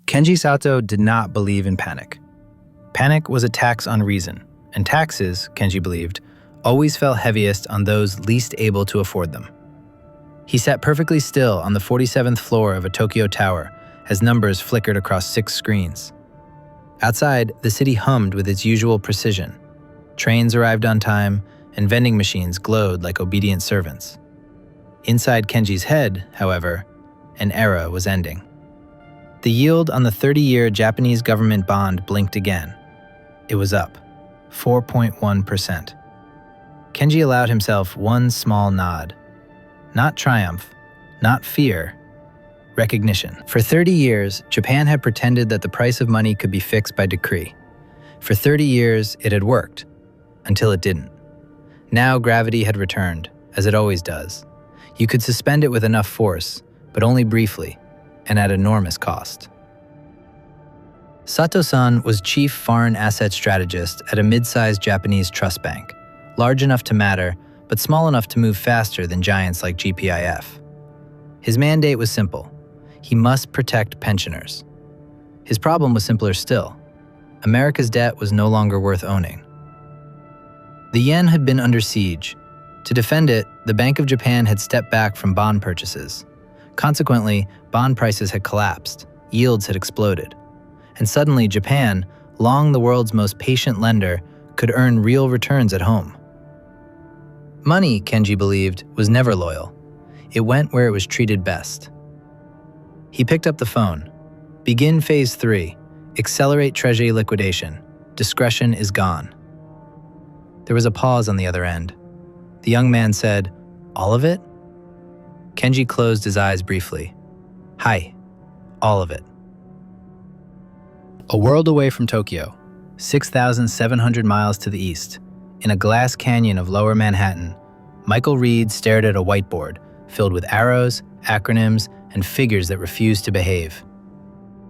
Kenji Sato did not believe in panic. Panic was a tax on reason, and taxes, Kenji believed, always fell heaviest on those least able to afford them. He sat perfectly still on the 47th floor of a Tokyo tower as numbers flickered across 6 screens. Outside, the city hummed with its usual precision. Trains arrived on time, and vending machines glowed like obedient servants. Inside Kenji's head, however, an era was ending. The yield on the 30-year Japanese government bond blinked again. It was up, 4.1%. Kenji allowed himself one small nod. Not triumph, not fear, recognition. For 30 years, Japan had pretended that the price of money could be fixed by decree. For 30 years, it had worked, until it didn't. Now gravity had returned, as it always does. You could suspend it with enough force, but only briefly, and at enormous cost. Sato-san was chief foreign asset strategist at a mid-sized Japanese trust bank, large enough to matter, but small enough to move faster than giants like GPIF. His mandate was simple. He must protect pensioners. His problem was simpler still. America's debt was no longer worth owning. The yen had been under siege. To defend it, the Bank of Japan had stepped back from bond purchases. Consequently, bond prices had collapsed, yields had exploded. And suddenly Japan, long the world's most patient lender, could earn real returns at home. Money, Kenji believed, was never loyal. It went where it was treated best. He picked up the phone. Begin Phase 3. Accelerate Treasury liquidation. Discretion is gone. There was a pause on the other end. The young man said, "All of it?" Kenji closed his eyes briefly. "Hi, all of it." A world away from Tokyo, 6,700 miles to the east, in a glass canyon of lower Manhattan, Michael Reed stared at a whiteboard filled with arrows, acronyms, and figures that refused to behave.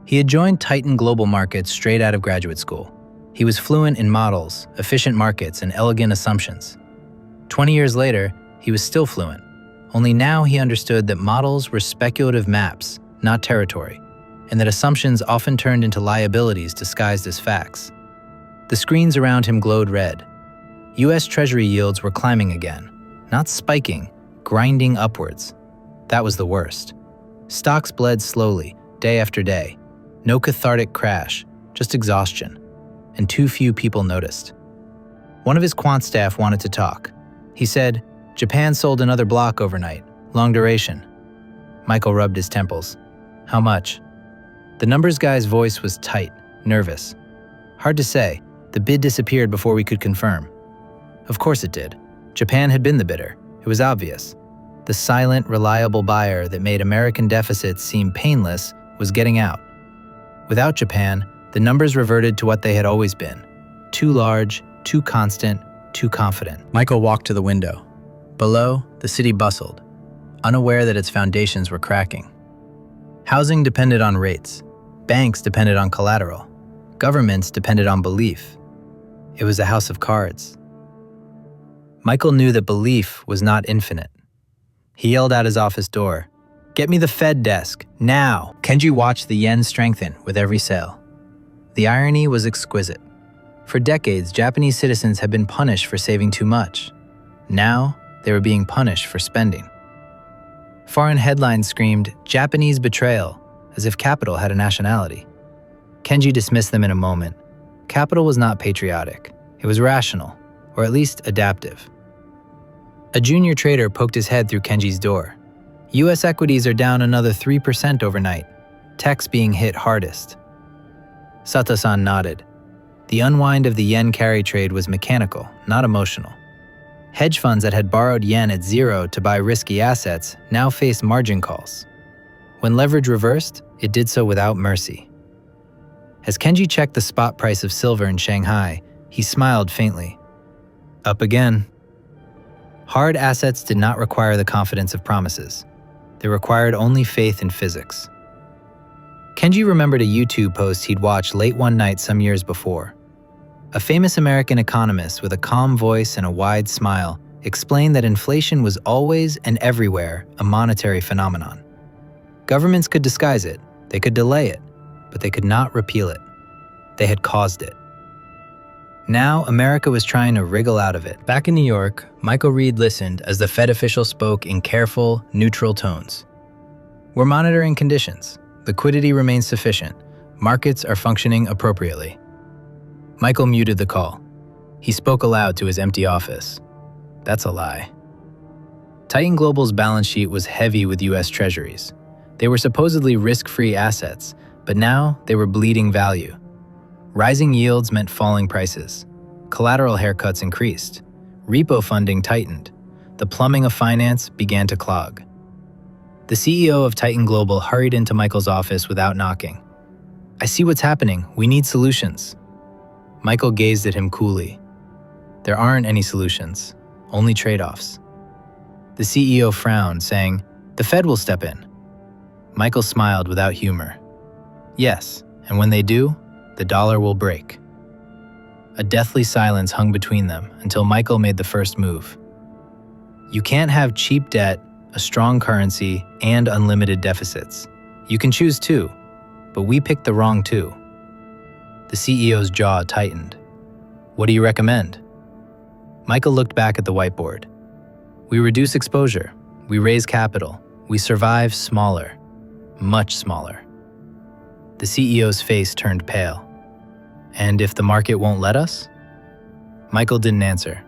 He had joined Titan Global Markets straight out of graduate school. He was fluent in models, efficient markets, and elegant assumptions. 20 years later, he was still fluent, only now he understood that models were speculative maps, not territory, and that assumptions often turned into liabilities disguised as facts. The screens around him glowed red. U.S. Treasury yields were climbing again, not spiking, grinding upwards. That was the worst. Stocks bled slowly, day after day. No cathartic crash, just exhaustion. And too few people noticed. One of his quant staff wanted to talk. He said, "Japan sold another block overnight, long duration." Michael rubbed his temples. "How much?" The numbers guy's voice was tight, nervous. "Hard to say. The bid disappeared before we could confirm." Of course it did. Japan had been the bidder. It was obvious. The silent, reliable buyer that made American deficits seem painless was getting out. Without Japan, the numbers reverted to what they had always been. Too large, too constant, too confident. Michael walked to the window. Below, the city bustled, unaware that its foundations were cracking. Housing depended on rates. Banks depended on collateral. Governments depended on belief. It was a house of cards. Michael knew that belief was not infinite. He yelled out his office door, "Get me the Fed desk, now!" Kenji watched the yen strengthen with every sale. The irony was exquisite. For decades, Japanese citizens had been punished for saving too much. Now, they were being punished for spending. Foreign headlines screamed, "Japanese betrayal," as if capital had a nationality. Kenji dismissed them in a moment. Capital was not patriotic. It was rational, or at least adaptive. A junior trader poked his head through Kenji's door. U.S. equities are down another 3% overnight, tech's being hit hardest. Sato-san nodded. The unwind of the yen carry trade was mechanical, not emotional. Hedge funds that had borrowed yen at zero to buy risky assets now faced margin calls. When leverage reversed, it did so without mercy. As Kenji checked the spot price of silver in Shanghai, he smiled faintly. Up again. Hard assets did not require the confidence of promises. They required only faith in physics. Kenji remembered a YouTube post he'd watched late one night some years before. A famous American economist with a calm voice and a wide smile explained that inflation was always and everywhere a monetary phenomenon. Governments could disguise it, they could delay it, but but they could not repeal it. They had caused it. Now, America was trying to wriggle out of it. Back in New York, Michael Reed listened as the Fed official spoke in careful, neutral tones. We're monitoring conditions. Liquidity remains sufficient. Markets are functioning appropriately. Michael muted the call. He spoke aloud to his empty office. That's a lie. Titan Global's balance sheet was heavy with U.S. Treasuries. They were supposedly risk-free assets, but now they were bleeding value. Rising yields meant falling prices. Collateral haircuts increased. Repo funding tightened. The plumbing of finance began to clog. The CEO of Titan Global hurried into Michael's office without knocking. I see what's happening. We need solutions. Michael gazed at him coolly. There aren't any solutions, only trade-offs. The CEO frowned, saying, "The Fed will step in." Michael smiled without humor. Yes, and when they do, the dollar will break. A deathly silence hung between them until Michael made the first move. You can't have cheap debt, a strong currency, and unlimited deficits. You can choose two, but we picked the wrong two. The CEO's jaw tightened. What do you recommend? Michael looked back at the whiteboard. We reduce exposure, we raise capital, we survive smaller, much smaller. The CEO's face turned pale. And if the market won't let us? Michael didn't answer.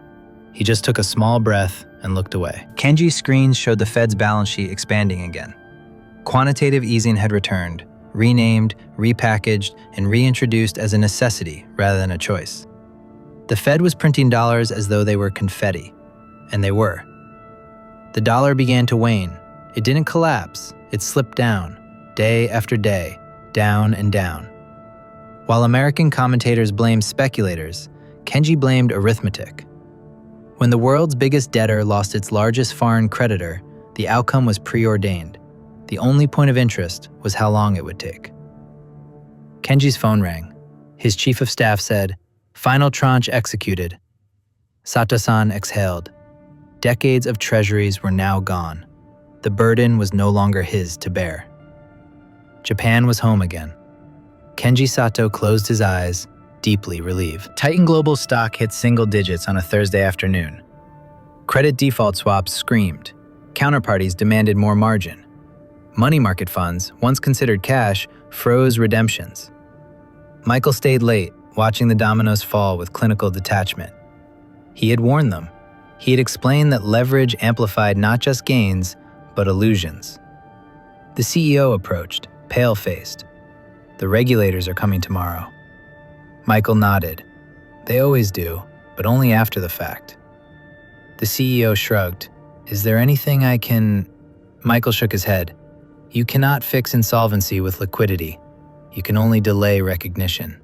He just took a small breath and looked away. Kenji's screens showed the Fed's balance sheet expanding again. Quantitative easing had returned, renamed, repackaged, and reintroduced as a necessity rather than a choice. The Fed was printing dollars as though they were confetti, and they were. The dollar began to wane. It didn't collapse, it slipped down, day after day, down and down. While American commentators blamed speculators, Kenji blamed arithmetic. When the world's biggest debtor lost its largest foreign creditor, the outcome was preordained. The only point of interest was how long it would take. Kenji's phone rang. His chief of staff said, "Final tranche executed." Sato-san exhaled. Decades of treasuries were now gone. The burden was no longer his to bear. Japan was home again. Kenji Sato closed his eyes, deeply relieved. Titan Global stock hit single digits on a Thursday afternoon. Credit default swaps screamed. Counterparties demanded more margin. Money market funds, once considered cash, froze redemptions. Michael stayed late, watching the dominoes fall with clinical detachment. He had warned them. He had explained that leverage amplified not just gains, but illusions. The CEO approached, pale-faced. The regulators are coming tomorrow. Michael nodded. They always do, but only after the fact. The CEO shrugged. Is there anything I can... Michael shook his head. You cannot fix insolvency with liquidity. You can only delay recognition.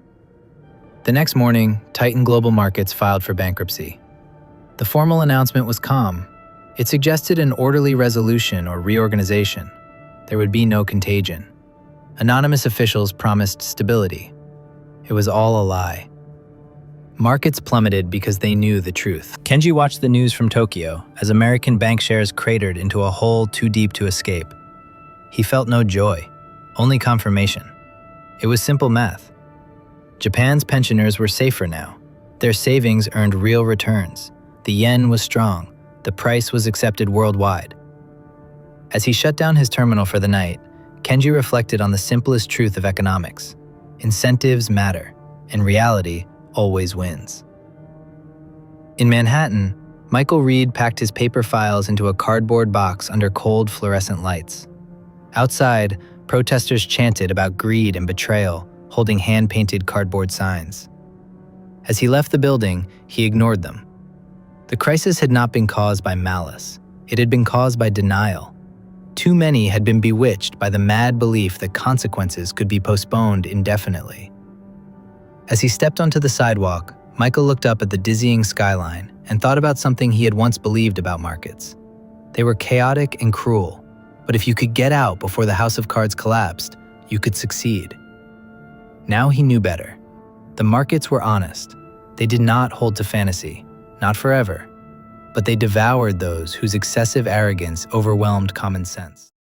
The next morning, Titan Global Markets filed for bankruptcy. The formal announcement was calm. It suggested an orderly resolution or reorganization. There would be no contagion. Anonymous officials promised stability. It was all a lie. Markets plummeted because they knew the truth. Kenji watched the news from Tokyo as American bank shares cratered into a hole too deep to escape. He felt no joy, only confirmation. It was simple math. Japan's pensioners were safer now. Their savings earned real returns. The yen was strong. The price was accepted worldwide. As he shut down his terminal for the night, Kenji reflected on the simplest truth of economics. Incentives matter, and reality always wins. In Manhattan, Michael Reed packed his paper files into a cardboard box under cold fluorescent lights. Outside, protesters chanted about greed and betrayal, holding hand-painted cardboard signs. As he left the building, he ignored them. The crisis had not been caused by malice. It had been caused by denial. Too many had been bewitched by the mad belief that consequences could be postponed indefinitely. As he stepped onto the sidewalk, Michael looked up at the dizzying skyline and thought about something he had once believed about markets. They were chaotic and cruel, but if you could get out before the house of cards collapsed, you could succeed. Now he knew better. The markets were honest. They did not hold to fantasy, not forever, but they devoured those whose excessive arrogance overwhelmed common sense.